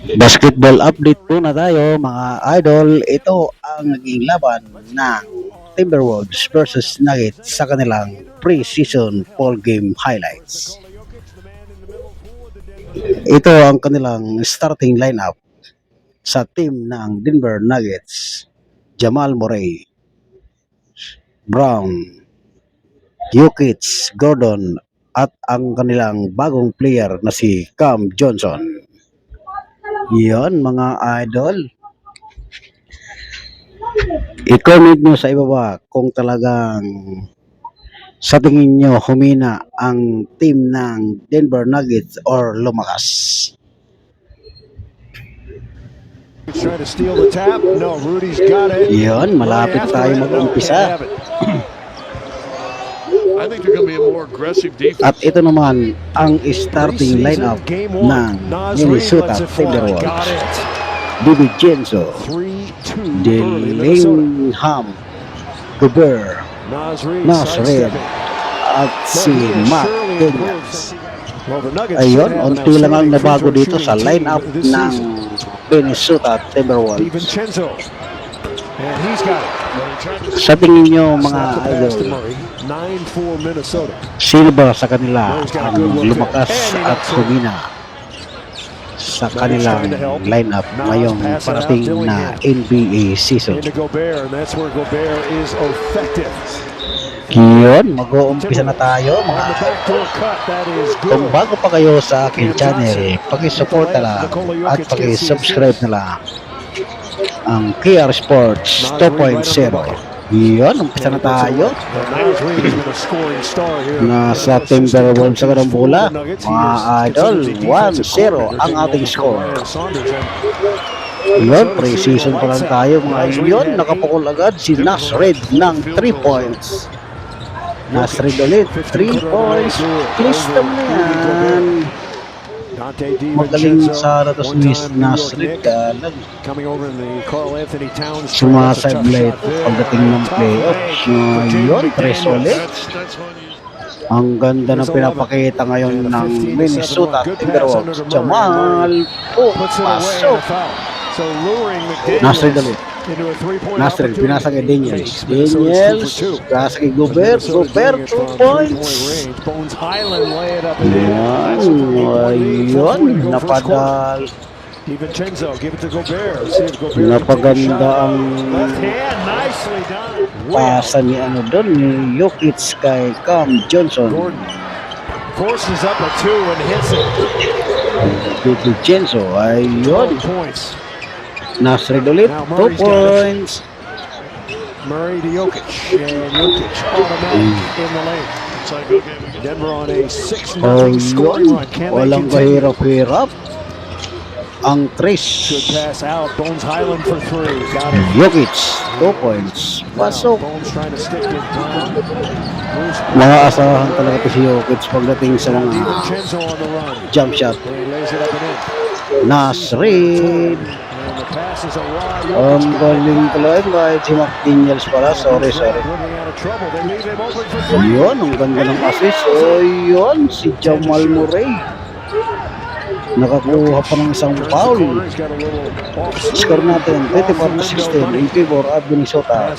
Basketball update po na tayo mga idol. Ito ang naging laban ng Timberwolves versus Nuggets sa kanilang pre-season fall game highlights. Ito ang kanilang starting lineup sa team ng Denver Nuggets. Jamal Murray, Brown, Jokic, Gordon at ang kanilang bagong player na si Cam Johnson. Yon mga idol. I-comment nyo sa ibaba kung talagang sa tingin nyo humina ang team ng Denver Nuggets or lumakas. Yon, malapit tayo mag-umpisa. At ito naman ang starting lineup ng Minnesota Timberwolves. DiVincenzo, Dillingham, Gobert, Nasrid, at si Matt Daniels. Ayun, unti lang ang nabago dito sa lineup ng Minnesota Timberwolves. Sa tingin nyo mga idol, sino ba sa kanila ang lumakas at humina sa kanilang lineup ngayong parating na NBA season? Yun, mag-uumpisa na tayo mga idol. Kung bago pa kayo sa aking channel, pag-support na lang at pag-subscribe na lang ang KR Sports 2.0. Yun, umpisa na tayo. Nasa Timberwolves sa Karambula, mga idol, 1-0 ang ating score. Yun, pre-season pa lang tayo mga yun. Nakapukol agad si Nasrid ng 3 points. Nasrid ulit, 3 points. Please naman na yan. Magaling sa ratos ni Nasrid kalag. Sumasablay pagdating ng playoffs. Yun, 3 ulit. Ang ganda ng pinapakita ngayon ng Minnesota Timberwolves. Jamal po, pasok. Nasrid ulit. Nasrid, pinasa kay Daniels. Daniels, pinasa kay Gobert. Gobert, 2 points. Ayun, napadal. Napaganda ang pasa ni ano doon, ni Jokic kay Cam Johnson. Forces up a 2 and hits it. DiVincenzo, ayun. Nasrid ulit, 2 points. Murray to Jokic, and Jokic automatic in the lane. Denver on a 6-0 scoring run. Walang kahirap-hirap. Ang Tris. Good pass out. Bones Highland for 3. Got it. Jokic, 2 points. Pasok. Bones trying to stick with Brown. Mga asahan talaga ito si Jokic pagdating sa mga DiVincenzo on the run. jump shot. He lays it up and in. Nasrid. And the pass is a wide. Ang galing talaga kahit si Matt Daniels pala. Sorry. Dribbling out of trouble. They leave him open for 3. Yun, ang ganda ng assist. Yun, si Jamal Murray. Nakakuha pa ng isang foul. Score natin 24-16 in favor of Minnesota.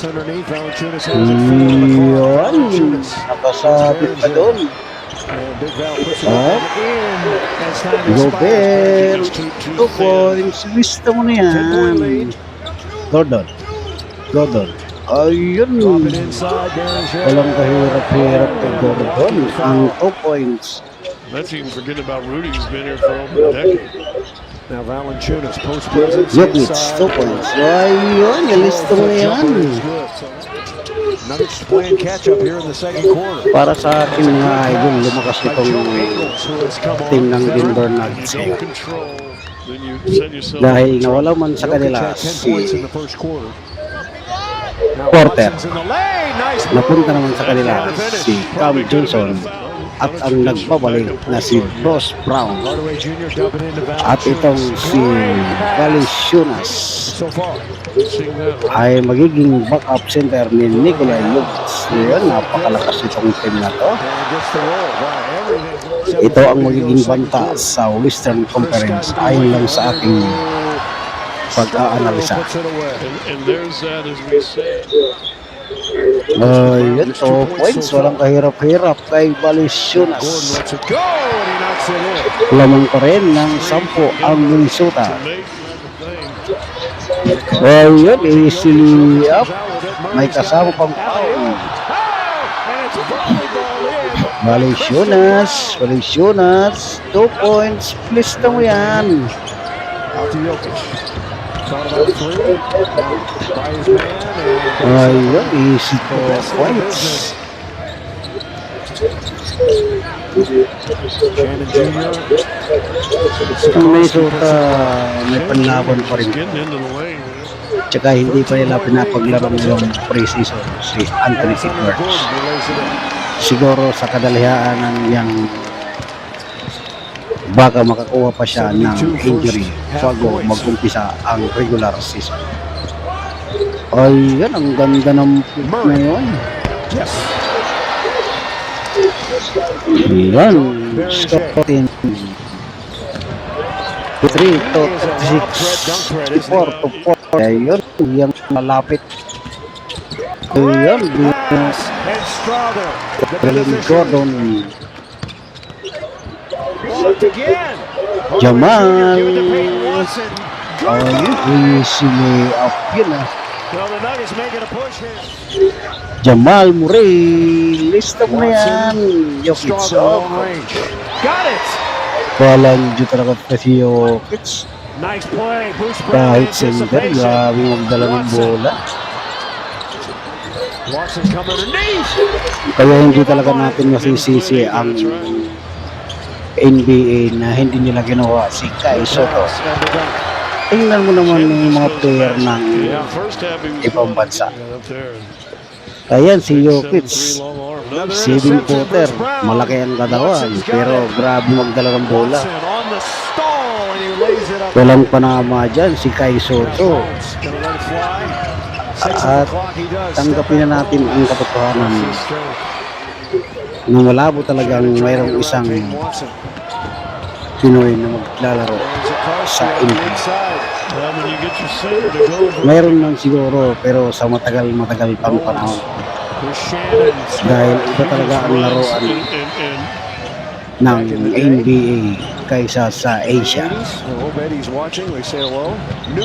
Yun, nakasabit pa doon. Gobert, 2 points. Lista mo na yan. Gordon. Ayun. Walang kahirap-hirap kay Gordon. Ang 2 points. Let's even forget about Rudy, who's been here for over a decade. Now Valanciunas post presence Jokic, inside. 2 points. Ayun, nalista mo na yan. Nuggets playing catch up here in the second quarter. Para sa akin mga idol, lumakas itong team ng Denver Nuggets. Gain control, then you set yourself. Dahil nawala man sa kanila Jokic had 10 points in si the first quarter. Porter. Watson's in the lane. Nice move. Napunta naman sa kanila si Cam Johnson at ang nagbabalik na si Bruce Brown Hardaway Jr. dumping into at itong si Valanciunas so far. ay magiging backup center ni Nikola Jokic. Yun, napakalakas itong team na to. And gets the roll. Wow, everything Ito ang magiging banta sa Western Conference ayon lang sa aking pag-aanalisa. And there's that, as we say. Yun, 2 points. Walang kahirap-hirap kay Gordon Valenzuela. lets it go, and he knocks it in. Lamang pa rin ng 10 ang Minnesota. Amazing thing. Yun, easily up. May kasama pang foul. And it's volleyball in. Valenzuela, 2 points. Please na mo yan. Out to Jokic. Thought about 3. By his man. Yun, easy 2 points. Shannon Jr. Ang Minnesota may panlaban pa rin. Getting into the lane. Tsaka hindi pa nila pinapaglaro ngayong pre-season si Anthony Gordon, Edwards. he lays it in. Siguro sa kadalihaan ng yang baka makakuha pa siya ng injury bago mag-umpisa ang regular season. Ay, yan, ang ganda ng pick na yun. Yes. Yan, Scottin. 3 to 6, 4 to 4. Ayun, yung malapit. Ayun, Pass and Strother. Dylan Gordon. Blocked again. Jamal. Give it to Peyton Watson. Ayun, easily up yun ah. Well, the Nuggets making a push here. Jamal Murray, lista mo na yan. Jokic, Strother long range. Got it. walang dito talaga pa si Jokic. Nice play. Bruce Brown Kahit center, anticipation. grabe magdala ng bola. Watson coming underneath. Kaya hindi talaga natin masisisi ang NBA na hindi nila ginawa si Kai Soto. And the dunk. Tingnan mo naman yung mga player ng Yeah, first half he was ibang bansa. got up there. Ayan si Jokic, 7-3 long arm. Another 7-footer, malaki ang katawan, pero grabe magdala ng bola. Watson on the stall and he lays it up. Walang panama dyan si Kai Soto. Gonna let it fly. 6 on At the clock, he does. tanggapin na natin ang katotohanan His strength. na malabo talagang mayroong isang Peyton Watson. Pinoy na maglalaro sa NBA. Well, when you get your center to go over Mayroon man siguro pero sa matagal pang panahon. Here's Shannon. Dahil iba talaga ang laruan and ng NBA kaysa sa Asia. I hope Eddie's watching. We say hello.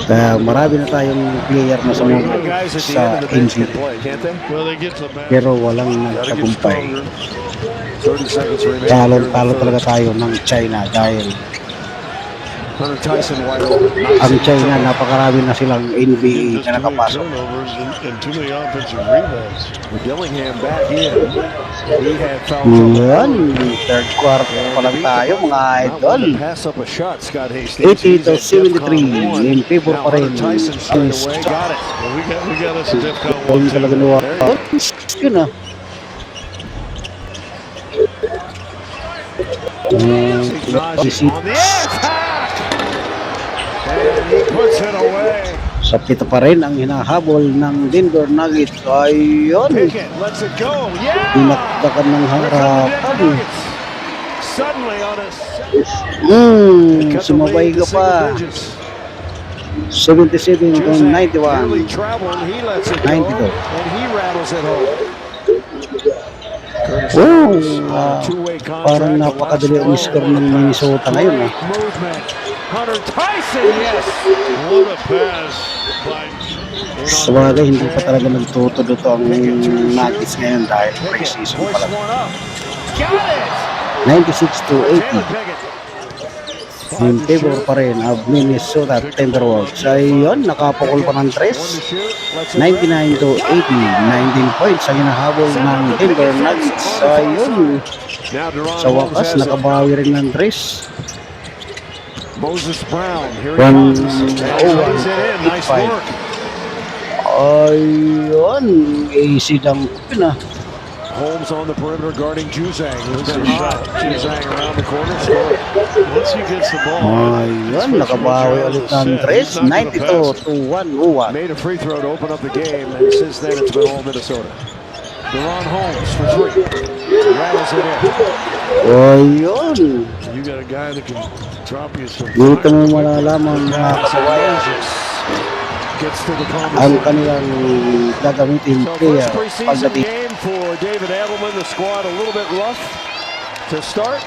Kaya marami na tayong player na Some sumubo guys at the sa end of the bench can NBA. play, can't they? well, they get to the back. Pero walang Gotta get nagtagumpay. stronger. 30 seconds remaining. Talo talaga tayo ng China dahil Hunter Tyson wide open. ang China napakarami na silang NBA Just na too many nakapasok. turnovers and too many offensive rebounds. Dillingham back in. He had foul trouble. Yan, third quarter pa lang tayo mga Not idol. one to pass up a shot, Scott Hastings. 80 to He's at DEFCON 73 1. in favor Now pa rin. Hunter Tyson straight away. Got it. Well, we got us a DEFCON Kung 1 talaga too. nawa. Yun ah. Ignazi on the attack. And he puts it away. Sa pito pa rin ang hinahabol ng Denver Nuggets. Ayun, Pickett lets it go. Yeah. pinakdakan ng Here come the Denver harapan. Nuggets. Suddenly on a cut the Sumabay lead ka to pa. single digits. 77 to Juzang 91. nearly traveled. He lets it go. 92. And he rattles it home. Curtis Wow, Edwards on a two-way contract. parang napakadali ang score ng Minnesota ngayon. Ah. Great movement. Hunter Tyson, yes. What a pass by Sa bagay, hindi pa talaga nagtutuloy ang Nuggets ngayon dahil pre-season pa Push lang. one up. Got it. 96 to 80. Taylor Pickett. In favor pa rin of Minnesota Timberwolves. Ayun, nakapukol pa ng One to 3. shoot. Lets it 99 to 80. 19 points ang hinahabol ng Denver Nuggets. Ayun, Now Deron sa Holmes wakas has it. nakabawi rin ng 3. Moses Brown. Here he One- comes. And he oh, lays it in. Nice 1-5. work. Ayun, easy lang yun ah. Holmes on the perimeter guarding Juzang. Who's been hot. Juzang around the corner. Score. once he gets the ball. Ayun, nakabawi ulit ng 3. 92 to 101. Made a free throw to open up the game, and since then it's been all Minnesota. Deron Holmes for three. Rattles it in. O yun. You got a guy that can drop you some Dito mo fire. malalaman mga kababayan Gets to the ang conversation. kanilang gagamitin So player first preseason pagdating game for David Edelman. The squad a little bit rough to start.